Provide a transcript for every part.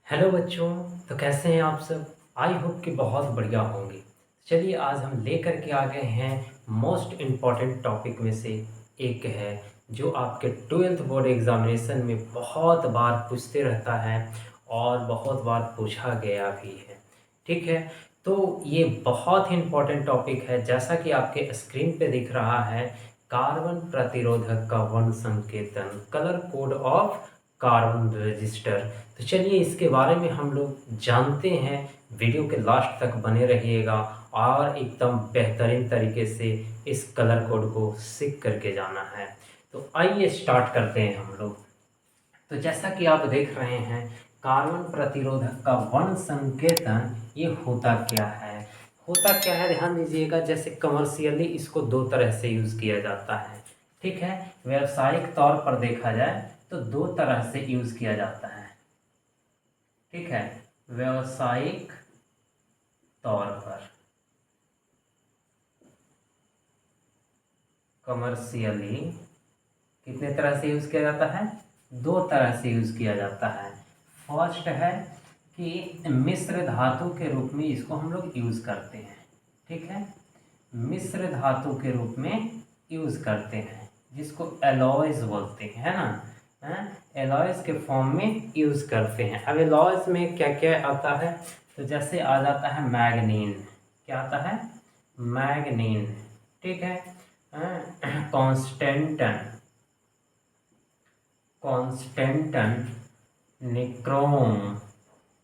Hello बच्चों। तो कैसे हैं आप सब? आई होप कि बहुत बढ़िया होंगे। चलिए आज हम लेकर के आ गए हैं मोस्ट इम्पॉर्टेंट टॉपिक में से एक है जो आपके 12th बोर्ड एग्जामिनेशन में बहुत बार पूछते रहता है और बहुत बार पूछा गया भी है। ठीक है, तो ये बहुत ही इम्पॉर्टेंट टॉपिक है। जैसा कि आपके स्क्रीन पे दिख रहा है, कार्बन प्रतिरोधक का वर्ण संकेतन, colour code of carbon register. तो चलिए इसके बारे में हम लोग जानते हैं। वीडियो के लास्ट तक बने रहिएगा और एकदम बेहतरीन तरीके से इस कलर कोड को सीख करके जाना है। तो आइए स्टार्ट करते हैं हम लोग। तो जैसा कि आप देख रहे हैं, कार्बन प्रतिरोधक का वर्ण संकेतन ये होता क्या है ध्यान दीजिएगा। जैसे कमर्शियली इसको दो तरह से यूज़ किया जाता है। ठीक है, व्यावसायिक तौर पर देखा जाए तो दो तरह से यूज़ किया जाता है। ठीक है, व्यावसायिक तौर पर, कमर्शियली कितने तरह से यूज़ किया जाता है? दो तरह से यूज़ किया जाता है। फर्स्ट है कि मिश्र धातु के रूप में इसको हम लोग यूज़ करते हैं। ठीक है, मिश्र धातु के रूप में यूज़ करते हैं, जिसको एलॉयज बोलते हैं, है ना। एलॉयज के फॉर्म में यूज़ करते हैं। अब एलॉयज में क्या क्या आता है? तो जैसे आ जाता है मैग्नीन। क्या आता है? मैग्नीन। ठीक है, कॉन्स्टेंटन, कॉन्स्टेंटन, निक्रोम।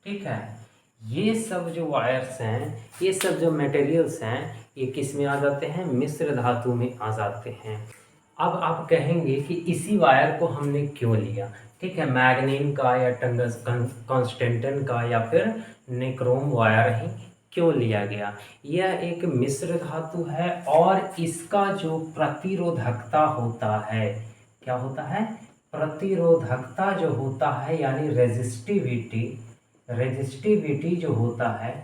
ठीक है, ये सब जो वायर्स हैं, ये सब जो मटेरियल्स हैं, ये किस में आ जाते हैं? मिश्र धातु में आ जाते हैं। अब आप कहेंगे कि इसी वायर को हमने क्यों लिया? ठीक है, मैग्नीन का या टंगस्टन कॉन्स्टेंटन का या फिर निक्रोम वायर ही क्यों लिया गया? यह एक मिश्र धातु है और इसका जो प्रतिरोधकता होता है, क्या होता है? प्रतिरोधकता जो होता है यानी रेजिस्टिविटी, रेजिस्टिविटी जो होता है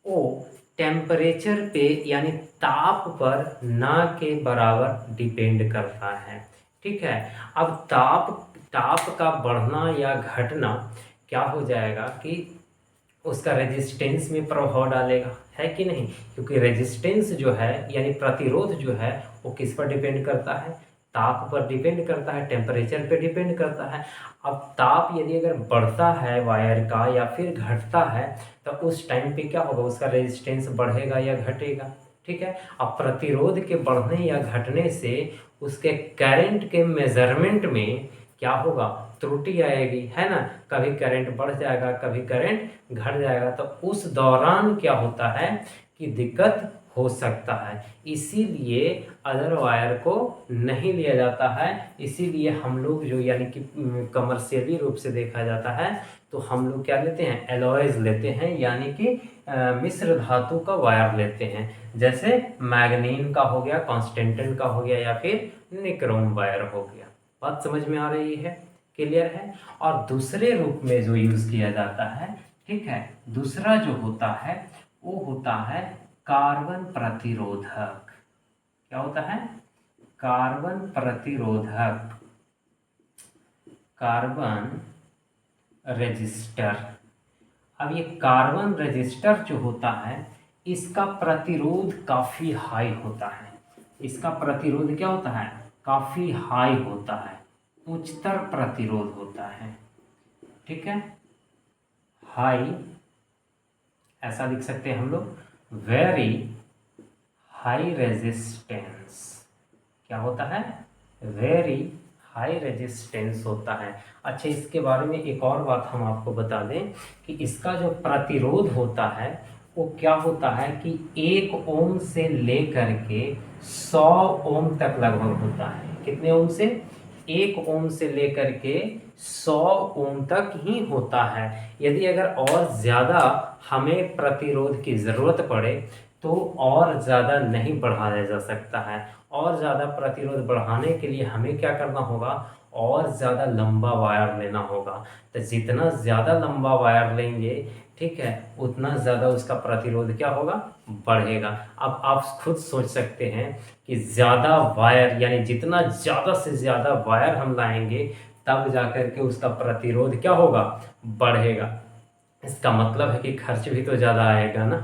वो टेम्परेचर पे यानी ताप पर ना के बराबर डिपेंड करता है। ठीक है, अब ताप ताप का बढ़ना या घटना क्या हो जाएगा कि उसका रेजिस्टेंस में प्रभाव डालेगा, है कि नहीं? क्योंकि रेजिस्टेंस जो है यानी प्रतिरोध जो है वो किस पर डिपेंड करता है? ताप पर डिपेंड करता है, टेम्परेचर पे डिपेंड करता है। अब ताप यदि अगर बढ़ता है वायर का या फिर घटता है तो उस टाइम पे क्या होगा? उसका रेजिस्टेंस बढ़ेगा या घटेगा। ठीक है, अब प्रतिरोध के बढ़ने या घटने से उसके करंट के मेजरमेंट में क्या होगा? त्रुटि आएगी, है ना। कभी करंट बढ़ जाएगा, कभी करंट घट जाएगा, तो उस दौरान क्या होता है कि दिक्कत हो सकता है। इसीलिए अदर वायर को नहीं लिया जाता है। इसीलिए हम लोग जो यानी कि कमर्शियली रूप से देखा जाता है तो हम लोग क्या लेते हैं? एलॉयज लेते हैं, यानी कि मिश्र धातु का वायर लेते हैं। जैसे मैग्नीन का हो गया, कॉन्स्टेंटन का हो गया या फिर निक्रोम वायर हो गया। बात समझ में आ रही है? क्लियर है? और दूसरे रूप में जो यूज किया जाता है, ठीक है, दूसरा जो होता है वो होता है कार्बन प्रतिरोधक। क्या होता है? कार्बन प्रतिरोधक, कार्बन रेजिस्टर। अब ये कार्बन रेजिस्टर जो होता है इसका प्रतिरोध काफी हाई होता है। इसका प्रतिरोध क्या होता है? काफी हाई होता है, उच्चतर प्रतिरोध होता है। ठीक है, हाई ऐसा लिख सकते हैं हम लोग, वेरी हाई रेजिस्टेंस। क्या होता है? वेरी हाई रेजिस्टेंस होता है। अच्छा, इसके बारे में एक और बात हम आपको बता दें कि इसका जो प्रतिरोध होता है वो क्या होता है कि 1 ओम से लेकर के 100 ओम तक लगभग होता है। कितने ओम से? 1 ओम से लेकर के 100 ओम तक ही होता है। यदि अगर और ज़्यादा हमें प्रतिरोध की ज़रूरत पड़े तो और ज़्यादा नहीं बढ़ाया जा सकता है। और ज़्यादा प्रतिरोध बढ़ाने के लिए हमें क्या करना होगा? और ज़्यादा लंबा वायर लेना होगा। तो जितना ज़्यादा लंबा वायर लेंगे, ठीक है, उतना ज़्यादा उसका प्रतिरोध क्या होगा? बढ़ेगा। अब आप खुद सोच सकते हैं कि ज़्यादा वायर यानी जितना ज़्यादा से ज़्यादा वायर हम लाएंगे तब जाकर के उसका प्रतिरोध क्या होगा? बढ़ेगा। इसका मतलब है कि खर्च भी तो ज़्यादा आएगा ना,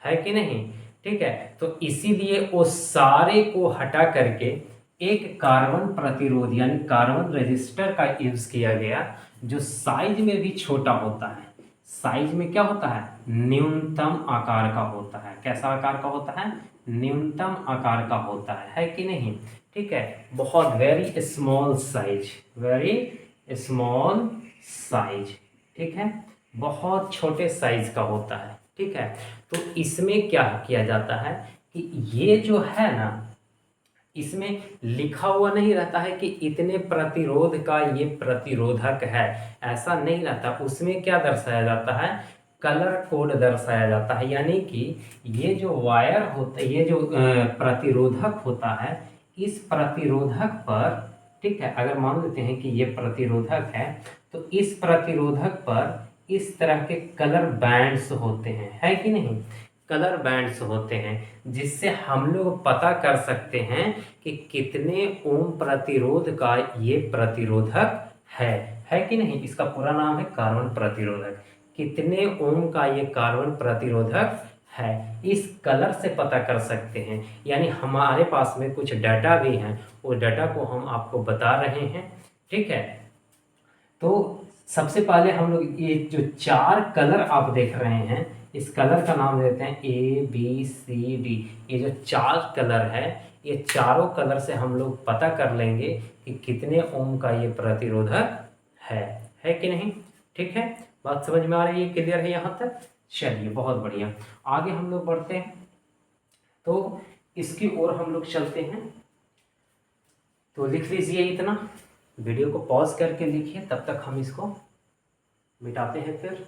है कि नहीं। ठीक है, तो इसीलिए वो सारे को हटा करके एक कार्बन प्रतिरोध यानी कार्बन रजिस्टर का यूज किया गया, जो साइज में भी छोटा होता है। साइज में क्या होता है, न्यूनतम आकार का होता है। कैसा आकार का होता है, न्यूनतम आकार का होता है कि नहीं। ठीक है, बहुत very small size, very small size. ठीक है, बहुत छोटे साइज का होता है। ठीक है, तो इसमें क्या किया जाता है कि ये जो है ना, इसमें लिखा हुआ नहीं रहता है कि इतने प्रतिरोध का ये प्रतिरोधक है, ऐसा नहीं रहता। उसमें क्या दर्शाया जाता है, कलर कोड दर्शाया जाता है। यानी कि ये जो वायर होता है, ये जो प्रतिरोधक होता है, इस प्रतिरोधक पर, ठीक है, अगर मान लेते हैं कि ये प्रतिरोधक है, तो इस प्रतिरोधक पर इस तरह के कलर बैंड्स होते हैं, है कि नहीं। कलर बैंड्स होते हैं, जिससे हम लोग पता कर सकते हैं कि कितने ओम प्रतिरोध का ये प्रतिरोधक है कि नहीं। इसका पूरा नाम है कार्बन प्रतिरोधक। कितने ओम का ये कार्बन प्रतिरोधक है, इस कलर से पता कर सकते हैं। यानी हमारे पास में कुछ डाटा भी हैं, वो डाटा को हम आपको बता रहे हैं। ठीक है, तो सबसे पहले हम लोग ये जो चार कलर आप देख रहे हैं, इस कलर का नाम देते हैं ABCD। ये जो चार कलर है, ये चारों कलर से हम लोग पता कर लेंगे कि कितने ओम का ये प्रतिरोधक है कि नहीं। ठीक है, बात समझ में आ रही है, क्लियर है यहाँ तक। चलिए, बहुत बढ़िया, आगे हम लोग बढ़ते हैं। तो इसकी ओर हम लोग चलते हैं। तो लिख लीजिए इतना, वीडियो को पॉज करके लिखिए, तब तक हम इसको मिटाते हैं फिर।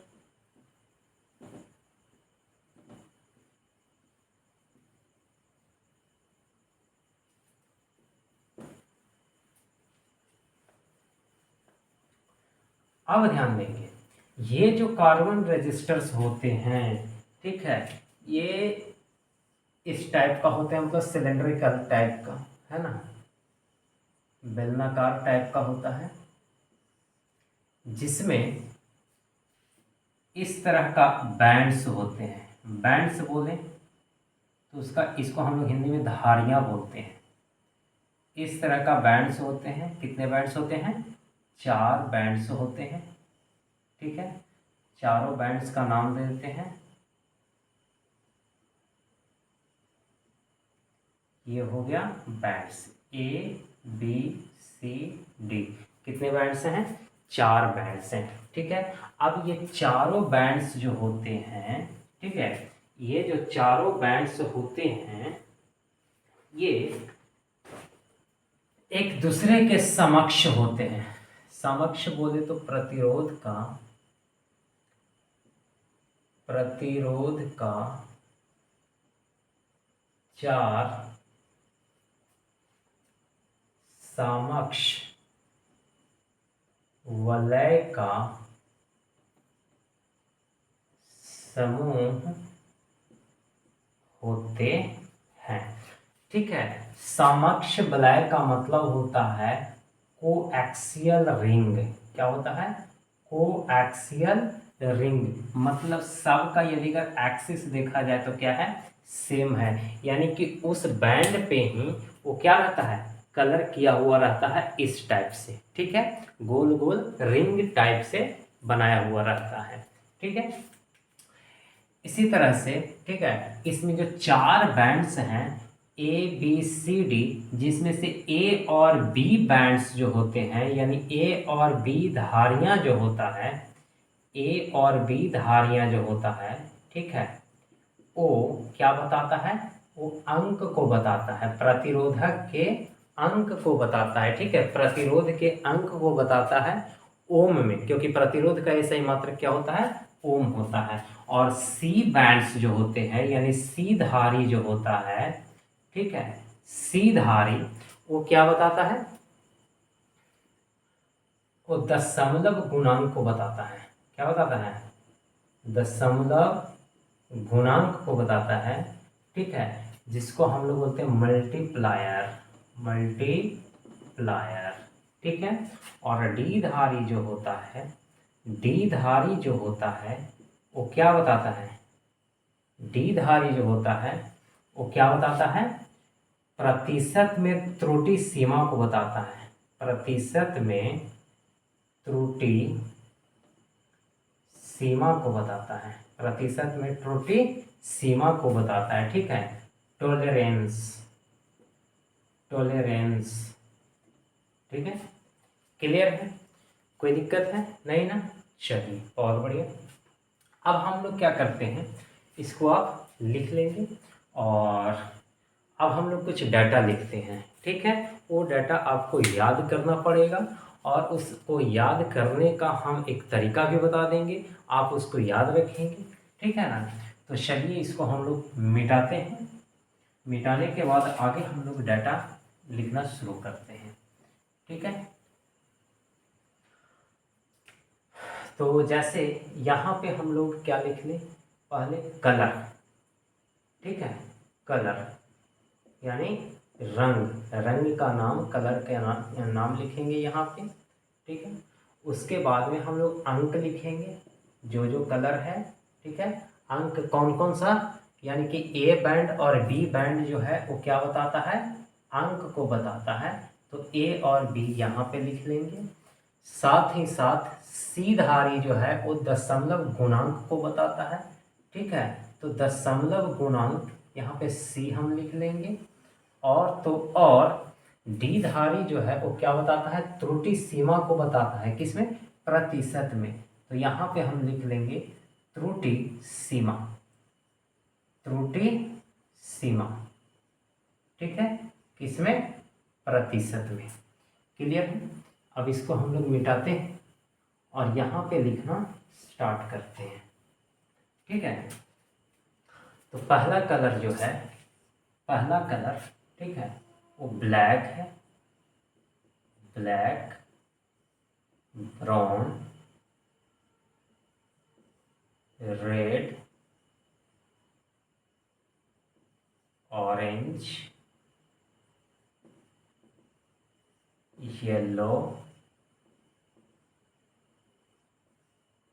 अब ध्यान देंगे, ये जो कार्बन रेजिस्टर्स होते हैं, ठीक है, ये इस टाइप का होते हैं, मतलब सिलेंड्रिकल टाइप का, है ना, बेलनाकार टाइप का होता है, जिसमें इस तरह का बैंड्स होते हैं। बैंड्स बोले तो उसका, इसको हम लोग हिंदी में धारियां बोलते हैं। इस तरह का बैंड्स होते हैं। कितने बैंड्स होते हैं, चार बैंड्स होते हैं। ठीक है, चारों बैंड्स का नाम दे देते हैं। ये हो गया बैंड्स ABCD। कितने बैंड्स हैं, चार बैंड्स हैं। ठीक है, अब ये चारों बैंड्स जो होते हैं, ठीक है, ये जो चारों बैंड्स होते हैं, ये एक दूसरे के समक्ष होते हैं। समक्ष बोले तो प्रतिरोध का चार समक्ष वलय का समूह होते हैं। ठीक है, समक्ष वलय का मतलब होता है कोएक्सियल रिंग। क्या होता है, कोएक्सियल रिंग। मतलब सबका यदि अगर एक्सिस देखा जाए तो क्या है, सेम है। यानी कि उस बैंड पे ही वो क्या रहता है, कलर किया हुआ रहता है इस टाइप से। ठीक है, गोल गोल रिंग टाइप से बनाया हुआ रहता है। ठीक है, इसी तरह से, ठीक है, इसमें जो चार बैंड्स हैं ABCD, जिसमें से A और B बैंड्स जो होते हैं, यानी A और B धारियां जो होता है, A और B धारियां जो होता है, ठीक है, वो क्या बताता है, वो अंक को बताता है, प्रतिरोधक के अंक को बताता है। ठीक है, प्रतिरोध के अंक को बताता है ओम में, क्योंकि प्रतिरोध का ऐसा ही मात्रक क्या होता है, ओम होता है। और C बैंड्स जो होते हैं, यानी C धारी जो होता है, ठीक है, C धारी वो क्या बताता है, वो दशमलव गुणांक को बताता है। क्या बताता है, दशमलव गुणांक को बताता है। ठीक है, जिसको हम लोग बोलते हैं मल्टीप्लायर, मल्टीप्लायर। ठीक है, और डी धारी जो होता है, डी धारी जो होता है, वो क्या बताता है, डी धारी जो होता है वो क्या बताता है, प्रतिशत में त्रुटि सीमा को बताता है, प्रतिशत में त्रुटि सीमा को बताता है, प्रतिशत में त्रुटि सीमा को बताता है। ठीक है, टॉलरेंस, टॉलरेंस। ठीक है, क्लियर है, कोई दिक्कत है नहीं ना? चलिए और बढ़िया। अब हम लोग क्या करते हैं, इसको आप लिख लेंगे और अब हम लोग कुछ डाटा लिखते हैं। ठीक है, वो डाटा आपको याद करना पड़ेगा और उसको याद करने का हम एक तरीका भी बता देंगे, आप उसको याद रखेंगे। ठीक है ना? तो चलिए इसको हम लोग मिटाते हैं, मिटाने के बाद आगे हम लोग डाटा लिखना शुरू करते हैं। ठीक है, तो जैसे यहाँ पे हम लोग क्या लिख लें, पहले कलर। ठीक है, कलर यानी रंग, रंग का नाम, कलर का नाम लिखेंगे यहाँ पे। ठीक है, उसके बाद में हम लोग अंक लिखेंगे, जो जो कलर है। ठीक है, अंक कौन कौन सा, यानी कि ए बैंड और बी बैंड जो है वो क्या बताता है, अंक को बताता है। तो ए और बी यहाँ पे लिख लेंगे। साथ ही साथ सी धारी जो है वो दशमलव गुणांक को बताता है। ठीक है, तो दशमलव गुणांक यहाँ पे सी हम लिख लेंगे। और डी धारी जो है वो क्या बताता है, त्रुटि सीमा को बताता है, किसमें, प्रतिशत में। तो यहाँ पे हम लिख लेंगे त्रुटि सीमा, त्रुटि सीमा। ठीक है, किसमें, प्रतिशत में। क्लियर है? अब इसको हम लोग मिटाते हैं और यहाँ पे लिखना स्टार्ट करते हैं। ठीक है, तो पहला कलर जो है, पहला कलर, ठीक है, वो ब्लैक है, black, brown, red, orange, yellow,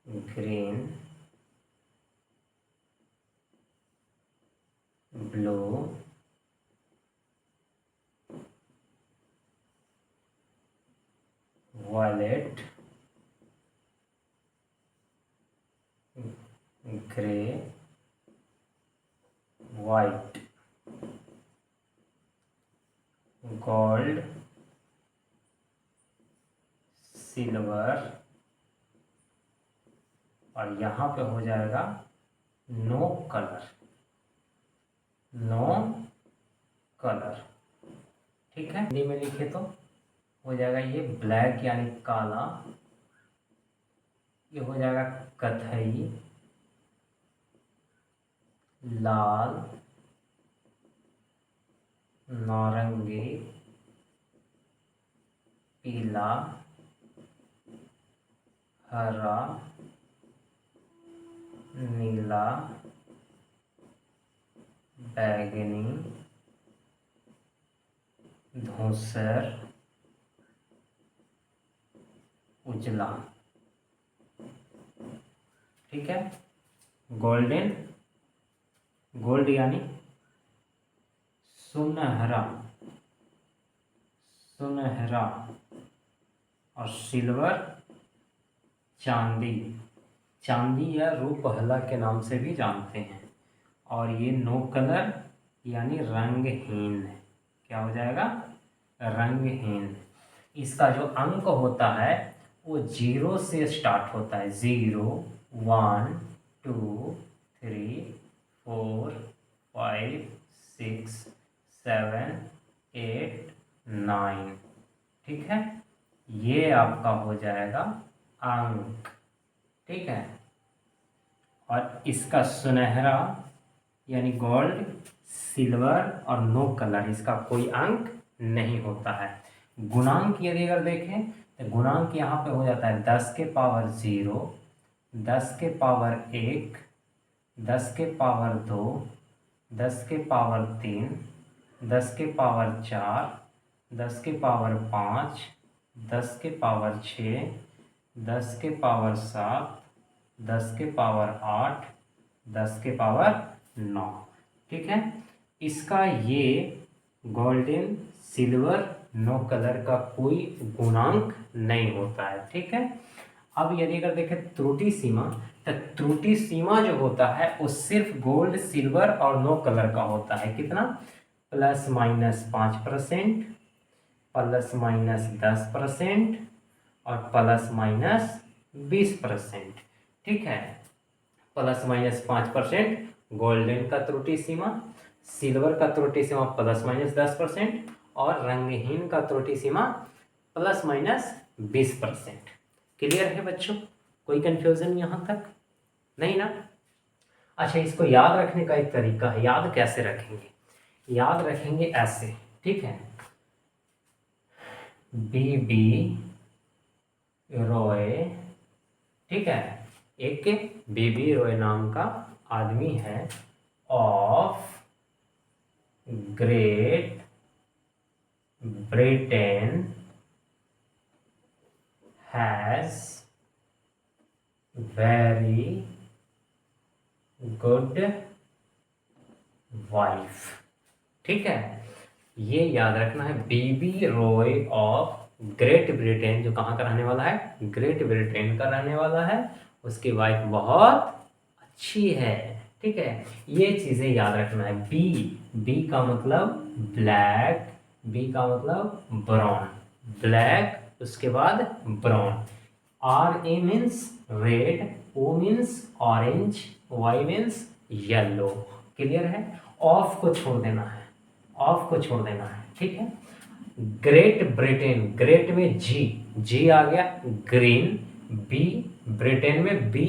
green, blue, violet, grey, white, gold, silver, और यहाँ पे हो जाएगा नो कलर, नो कलर। ठीक है, हिंदी में लिखे तो हो जाएगा ये ब्लैक यानी काला, ये हो जाएगा कथई, लाल, नारंगी, पीला, हरा, नीला, बैगनी, धूसर, उजला। ठीक है, गोल्डन, गोल्ड यानी सुनहरा, सुनहरा, और सिल्वर चांदी, चांदी या रूपहला के नाम से भी जानते हैं। और ये नो कलर यानी रंगहीन, क्या हो जाएगा, रंगहीन। इसका जो अंक होता है वो 0 से स्टार्ट होता है, 0, 1, 2, 3, 4, 5, 6, 7, 8, 9। ठीक है, ये आपका हो जाएगा अंक। ठीक है, और इसका सुनहरा यानी गोल्ड, सिल्वर और नो कलर, इसका कोई अंक नहीं होता है। गुणांक यदि अगर देखें तो गुणांक यहाँ पे हो जाता है 10 के पावर 0, 10 के पावर 1, 10 के पावर 2, 10 के पावर 3, 10 के पावर 4, 10 के पावर 5, 10 के पावर 6, 10 के पावर 7, 10 के पावर 8, 10 के पावर 9। ठीक है, इसका ये गोल्डन सिल्वर नो कलर का कोई गुणांक नहीं होता है। ठीक है, अब यदि अगर देखें त्रुटि सीमा, तो त्रुटि सीमा जो होता है वो सिर्फ गोल्ड सिल्वर और नो कलर का होता है। कितना? ±5%, ±10% और ±20%। ठीक है, ±5% गोल्डन का त्रुटि सीमा, सिल्वर का त्रुटि सीमा ±10% और रंगहीन का त्रुटि सीमा ±20%। क्लियर है बच्चों? कोई कंफ्यूजन यहाँ तक नहीं ना? अच्छा, इसको याद रखने का एक तरीका है। याद कैसे रखेंगे? याद रखेंगे ऐसे। ठीक है, बीबी रॉय, ठीक है, एक बीबी रॉय नाम का आदमी है, of Great Britain has very good wife. ठीक है, ये याद रखना है, बीबी रॉय ऑफ ग्रेट ब्रिटेन, जो कहाँ का रहने वाला है? ग्रेट ब्रिटेन का रहने वाला है, उसकी वाइफ बहुत अच्छी है। ठीक है, ये चीज़ें याद रखना है। बी का मतलब ब्लैक, बी का मतलब ब्राउन, ब्लैक उसके बाद brown. R A means red, O means orange, Y means yellow. Clear है? ऑफ को छोड़ देना है, ऑफ को छोड़ देना है। ठीक है, ग्रेट ब्रिटेन, ग्रेट में जी आ गया, ग्रीन, बी ब्रिटेन में बी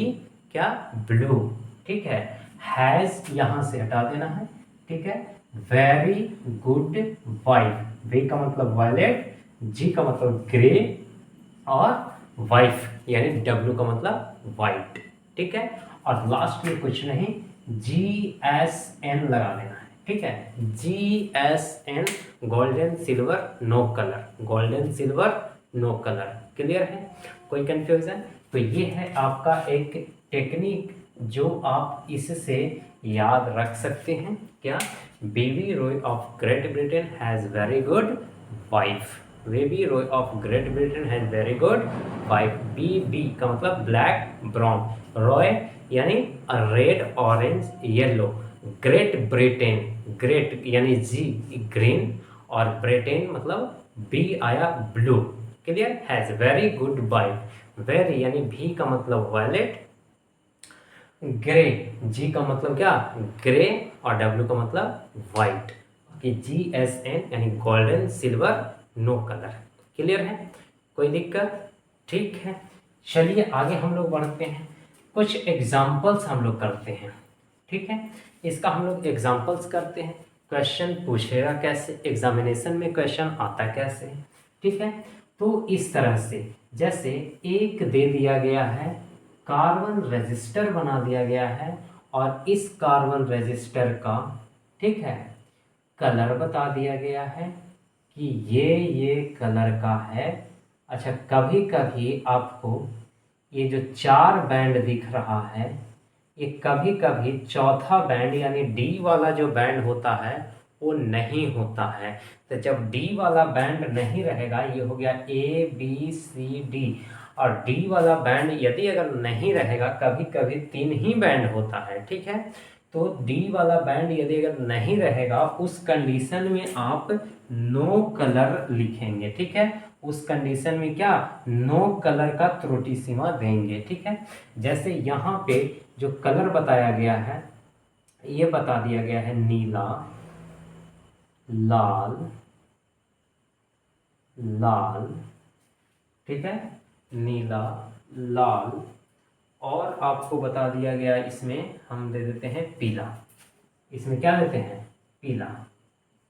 क्या? ब्लू। ठीक है, हैज यहाँ से हटा देना है। ठीक है, वेरी गुड वाइफ, वी का मतलब वायलेट, जी का मतलब ग्रे और वाइफ यानी डब्ल्यू का मतलब वाइट। ठीक है, और लास्ट में कुछ नहीं, GSN लगा देना है। ठीक है, GSN golden silver no colour, golden silver no colour. Clear है? कोई कंफ्यूजन? तो ये है आपका एक टेक्निक जो आप इससे याद रख सकते हैं। क्या? Baby Roy of Great Britain has very good wife, baby Roy of Great Britain has very good wife. B का मतलब ब्लैक ब्राउन, रॉय यानी red orange yellow, Great Britain, Great यानी जी ग्रीन और ब्रिटेन मतलब B आया blue. Clear? Has very good wife, very यानी V का मतलब वायलेट, ग्रे जी का मतलब क्या? ग्रे और डब्ल्यू का मतलब वाइट, कि GSN यानी golden silver no colour. Clear है? कोई दिक्कत? ठीक है, चलिए आगे हम लोग बढ़ते हैं, कुछ एग्जाम्पल्स हम लोग करते हैं। ठीक है, इसका हम लोग एग्जाम्पल्स करते हैं। क्वेश्चन पूछेगा कैसे, एग्जामिनेशन में क्वेश्चन आता कैसे है। ठीक है, तो इस तरह से जैसे एक दे दिया गया है, कार्बन रजिस्टर बना दिया गया है और इस कार्बन रजिस्टर का, ठीक है, कलर बता दिया गया है कि ये कलर का है। अच्छा, कभी कभी आपको ये जो 4 बैंड दिख रहा है, ये कभी कभी चौथा बैंड यानी डी वाला जो बैंड होता है वो नहीं होता है। तो जब डी वाला बैंड नहीं रहेगा, ये हो गया ABCD, और डी वाला बैंड यदि अगर नहीं रहेगा, कभी कभी 3 ही बैंड होता है। ठीक है, तो डी वाला बैंड यदि अगर नहीं रहेगा, उस कंडीशन में आप नो कलर लिखेंगे। ठीक है, उस कंडीशन में क्या? नो कलर का त्रुटि सीमा देंगे। ठीक है, जैसे यहाँ पे जो कलर बताया गया है, ये बता दिया गया है नीला, लाल, लाल, ठीक है, नीला, लाल, और आपको बता दिया गया इसमें हम दे देते हैं पीला, इसमें क्या देते हैं? पीला।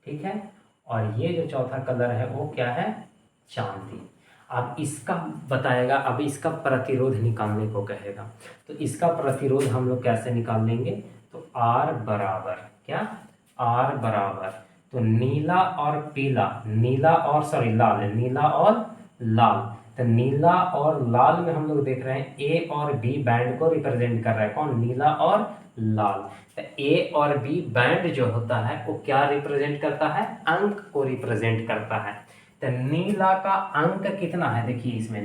ठीक है, और ये जो चौथा कलर है वो क्या है? चांदी। अब इसका बताएगा, अब इसका प्रतिरोध निकालने को कहेगा, तो इसका प्रतिरोध हम लोग कैसे निकाल लेंगे? तो R बराबर क्या? R बराबर, तो नीला और पीला, नीला और सॉरी लाल, नीला और लाल, तो नीला और लाल में हम लोग देख रहे हैं ए और बी बैंड को रिप्रेजेंट कर रहा है। कौन? नीला और लाल। तो ए और बी बैंड जो होता है वो क्या रिप्रेजेंट करता है? अंक को रिप्रेजेंट करता है। तो नीला का अंक कितना है? देखिए इसमें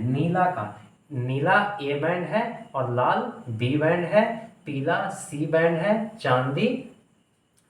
नीला ए बैंड है और लाल बी बैंड है, पीला सी बैंड है, चांदी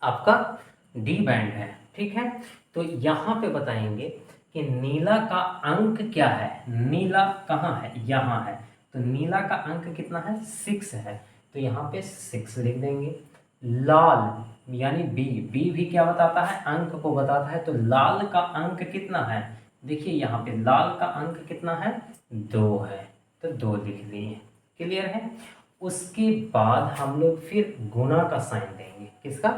आपका डी बैंड है। ठीक है, तो यहाँ पे बताएंगे कि नीला का अंक क्या है। नीला कहाँ है? यहाँ है। तो नीला का अंक कितना है? 6 है। तो यहाँ पे 6 लिख देंगे। लाल यानी बी भी क्या बताता है? अंक को बताता है। तो लाल का अंक कितना है? देखिए यहाँ पे लाल का अंक कितना है? 2 है। तो 2 लिख दिए। क्लियर है? उसके बाद हम लोग फिर गुना का साइन देंगे। किसका?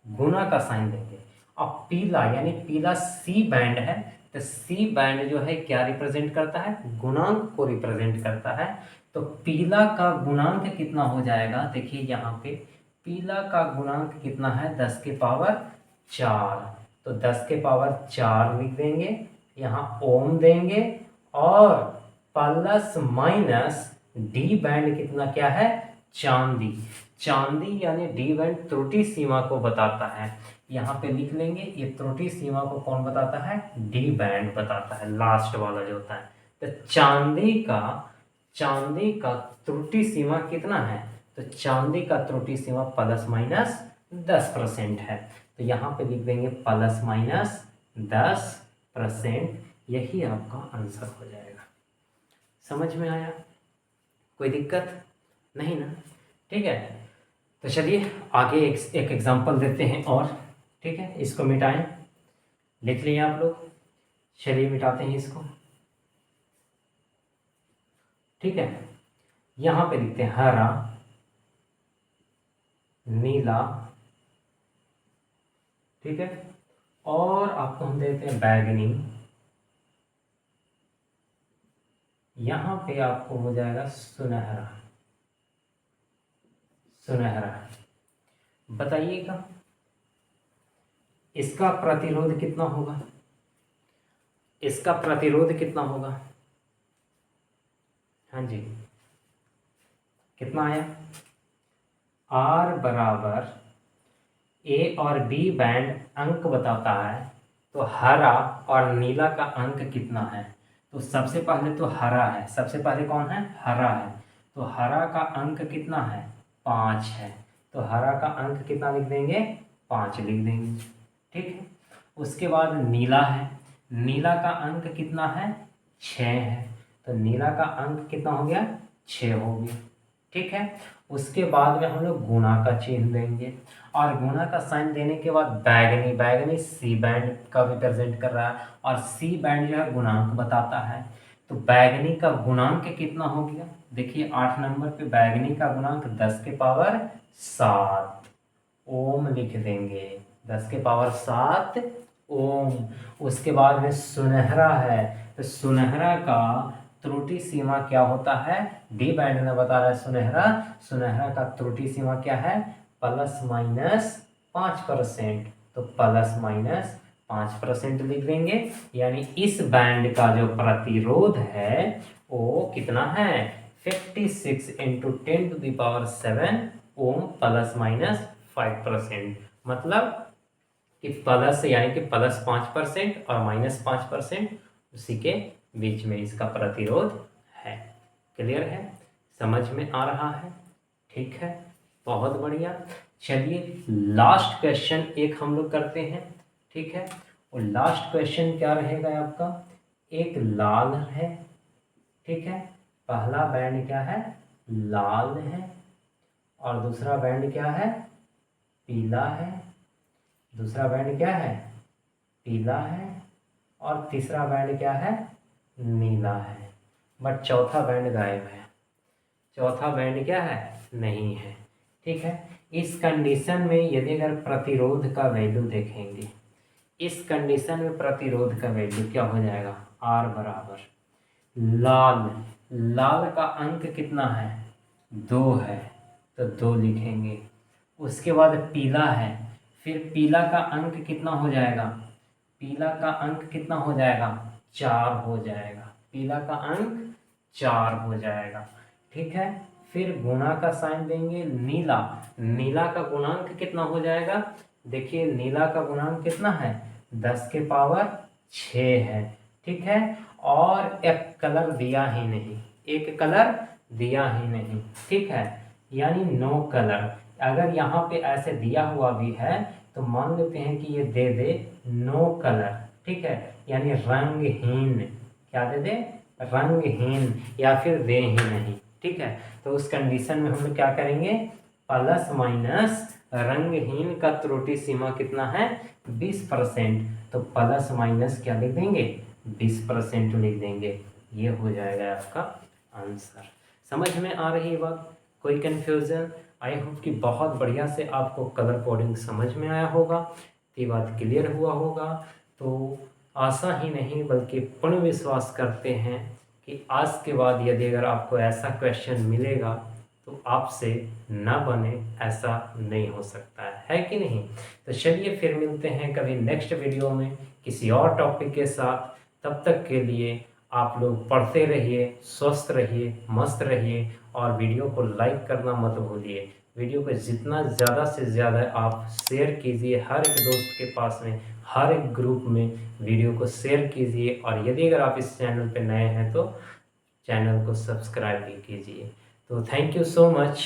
गुना का साइन देंगे। अब पीला यानी पीला सी बैंड है। तो सी बैंड जो है क्या रिप्रेजेंट करता है? गुणांक को रिप्रेजेंट करता है। तो पीला का गुणांक कितना हो जाएगा? देखिए यहाँ पे पीला का गुणांक कितना है? 10 के पावर 4। तो 10 के पावर 4 लिख देंगे, यहाँ ओम देंगे और प्लस माइनस डी बैंड कितना क्या है? चांदी यानी डी बैंड त्रुटि सीमा को बताता है। यहाँ पे लिख लेंगे, ये त्रुटि सीमा को कौन बताता है? डी बैंड बताता है, लास्ट वाला जो होता है। तो चांदी का त्रुटि सीमा कितना है? तो चांदी का त्रुटि सीमा प्लस माइनस 10% है। तो यहाँ पे लिख देंगे प्लस माइनस 10%। यही आपका आंसर हो जाएगा। समझ में आया? कोई दिक्कत नहीं ना? ठीक है, तो चलिए आगे एक एग्जांपल देते हैं और। ठीक है, इसको मिटाएं। लिख लिए आप लोग? चलिए मिटाते हैं इसको। ठीक है, यहाँ पे लिखते हैं हरा, नीला। ठीक है, और आपको हम देते हैं बैगनी। यहाँ पे आपको हो जाएगा सुनहरा। बताइएगा इसका प्रतिरोध कितना होगा? हाँ जी, कितना आया? आर बराबर ए और बी बैंड अंक बताता है। तो हरा और नीला का अंक कितना है? तो सबसे पहले तो हरा है। सबसे पहले कौन है? हरा है। तो हरा का अंक कितना है? 5 है। तो हरा का अंक कितना लिख देंगे? 5 लिख देंगे। ठीक है, उसके बाद नीला है। नीला का अंक कितना है? 6 है। तो नीला का अंक कितना हो गया? 6 हो गया। ठीक है, उसके बाद में हम लोग गुणा का चिन्ह देंगे और गुणा का साइन देने के बाद बैगनी सी बैंड का रिप्रेजेंट कर रहा है और सी बैंड जो है गुणांक बताता है। तो बैगनी का गुणांक कितना हो गया? देखिए 8 नंबर पे बैगनी का गुणांक 10 के पावर 7 ओम लिख देंगे। 10 के पावर 7 ओम। उसके बाद में सुनहरा है। तो सुनहरा का त्रुटि सीमा क्या होता है? डी बैंड में बता रहा है सुनहरा का त्रुटि सीमा क्या है? Plus minus 5%। तो प्लस माइनस 5% लिख देंगे। यानी इस बैंड का जो प्रतिरोध है वो कितना है? 56 इंटू 10⁻7 ओम प्लस माइनस 5%। मतलब कि प्लस यानी कि प्लस 5% और माइनस 5% उसी के बीच में इसका प्रतिरोध है। क्लियर है? समझ में आ रहा है? ठीक है, बहुत बढ़िया। चलिए लास्ट क्वेश्चन एक हम लोग करते हैं। ठीक है, और लास्ट क्वेश्चन क्या रहेगा आपका? एक लाल है। ठीक है, पहला बैंड क्या है? लाल है और दूसरा बैंड क्या है? पीला है। दूसरा बैंड क्या है? पीला है और तीसरा बैंड क्या है? नीला है। बट चौथा बैंड गायब है। चौथा बैंड क्या है? नहीं है। ठीक है, इस कंडीशन में यदि अगर प्रतिरोध का वैल्यू देखेंगे, इस कंडीशन में प्रतिरोध का वैल्यू क्या हो जाएगा? आर बराबर लाल का अंक कितना है? 2 है। तो 2 लिखेंगे। उसके बाद पीला है। फिर पीला का अंक कितना हो जाएगा? पीला का अंक कितना हो जाएगा? 4 हो जाएगा। पीला का अंक 4 हो जाएगा। ठीक है, फिर गुणा का साइन देंगे। नीला, नीला का गुणांक कितना हो जाएगा? देखिए नीला का गुणांक कितना है? 10 के पावर 6 है। ठीक है, और एक कलर दिया ही नहीं, एक कलर दिया ही नहीं। ठीक है, यानी नो कलर। अगर यहाँ पे ऐसे दिया हुआ भी है तो मान लेते हैं कि ये दे दे नो कलर। ठीक है, यानी रंगहीन। क्या दे दे? रंगहीन, या फिर दे ही नहीं। ठीक है, तो उस कंडीशन में हम लोग क्या करेंगे? प्लस माइनस रंगहीन का त्रुटि सीमा कितना है? 20%। तो प्लस माइनस क्या लिख देंगे? 20% लिख देंगे। ये हो जाएगा आपका आंसर। समझ में आ रही है बात? कोई कंफ्यूजन? आई होप कि बहुत बढ़िया से आपको कलर कोडिंग समझ में आया होगा, ये बात क्लियर हुआ होगा। तो आशा ही नहीं बल्कि पूर्ण विश्वास करते हैं कि आज के बाद यदि अगर आपको ऐसा क्वेश्चन मिलेगा तो आपसे ना बने, ऐसा नहीं हो सकता है कि नहीं? तो चलिए फिर मिलते हैं कभी नेक्स्ट वीडियो में किसी और टॉपिक के साथ। तब तक के लिए आप लोग पढ़ते रहिए, स्वस्थ रहिए, मस्त रहिए, और वीडियो को लाइक करना मत भूलिए। वीडियो को जितना ज़्यादा से ज़्यादा आप शेयर कीजिए, हर एक दोस्त के पास में, हर एक ग्रुप में वीडियो को शेयर कीजिए। और यदि अगर आप इस चैनल पर नए हैं तो चैनल को सब्सक्राइब भी कीजिए। तो थैंक यू सो मच।